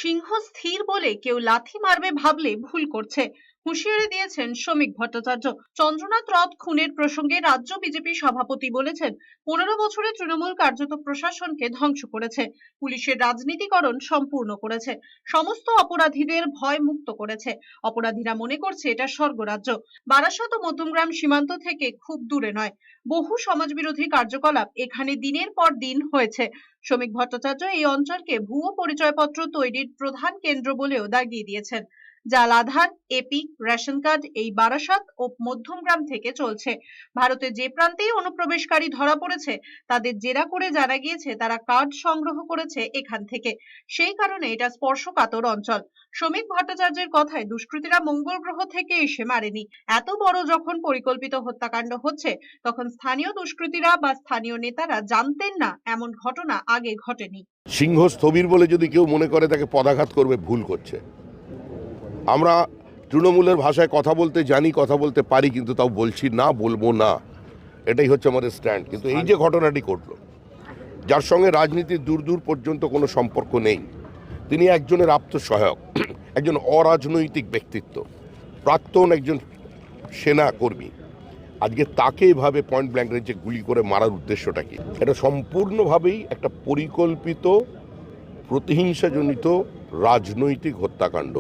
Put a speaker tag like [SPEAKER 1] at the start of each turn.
[SPEAKER 1] সিংহ স্থির বলে কেউ লাথি মারবে ভাবলে ভুল করছে, হুঁশিয়ারি দিয়েছেন শ্রমিক ভট্টাচার্য। চন্দ্রনাথ রথ খুনের প্রসঙ্গে রাজ্য বিজেপি সভাপতি বলেছেন, 15 বছরে তৃণমূল কার্যত প্রশাসনকে ধ্বংস করেছে, পুলিশের রাজনীতিকরণ সম্পূর্ণ করেছে, সমস্ত অপরাধীদের ভয় মুক্ত করেছে। অপরাধীরা মনে করছে এটা স্বর্গরাজ্য। বারাসত ও মধ্যমগ্রাম সীমান্ত থেকে খুব দূরে নয়, বহু সমাজবিরোধী কার্যকলাপ এখানে দিনের পর দিন হয়েছে। শ্রমিক ভট্টাচার্য এই অঞ্চলকে ভুয়ো পরিচয়পত্র তৈরির প্রধান কেন্দ্র বলেও দাগিয়ে দিয়েছেন। জাল আধার, এপি, রেশন কার্ড এই বারাসত ও মধ্যমগ্রাম থেকে চলছে। ভারতের যে প্রান্তেই অনুপ্রবেশকারী ধরা পড়েছে তাদের জেরা করে জানা গিয়েছে তারা কার্ড সংগ্রহ করেছে এখান থেকে। সেই কারণে এটা স্পর্শকাতর অঞ্চল। শ্রমিক ভট্টাচার্যের কথায় দুষ্কৃতীরা মঙ্গল গ্রহ থেকে এসে মারেনি। এত বড় যখন পরিকল্পিত হত্যাকাণ্ড হচ্ছে তখন স্থানীয় দুষ্কৃতীরা বা স্থানীয় নেতারা জানতেন না এমন ঘটনা আগে ঘটেনি।
[SPEAKER 2] সিংহ স্থবির বলে যদি কেউ মনে করে তাকে পদাঘাত করবে, ভুল করছে। আমরা তৃণমূলের ভাষায় কথা বলতে জানি, কথা বলতে পারি, কিন্তু তাও বলছি না, বলবো না, এটাই হচ্ছে আমাদের স্ট্যান্ড। কিন্তু এই যে ঘটনাটি ঘটলো, যার সঙ্গে রাজনীতির দূর দূর পর্যন্ত কোনো সম্পর্ক নেই, তিনি একজনের আত্মসহায়ক, একজন অরাজনৈতিক ব্যক্তিত্ব, প্রাক্তন একজন সেনা কর্মী, আজকে তাকে এভাবে পয়েন্ট ব্ল্যাঙ্ক রেঞ্জে গুলি করে মারার উদ্দেশ্যটা কি? এটা সম্পূর্ণভাবেই একটা পরিকল্পিত প্রতিহিংসাজনিত রাজনৈতিক হত্যাকাণ্ড।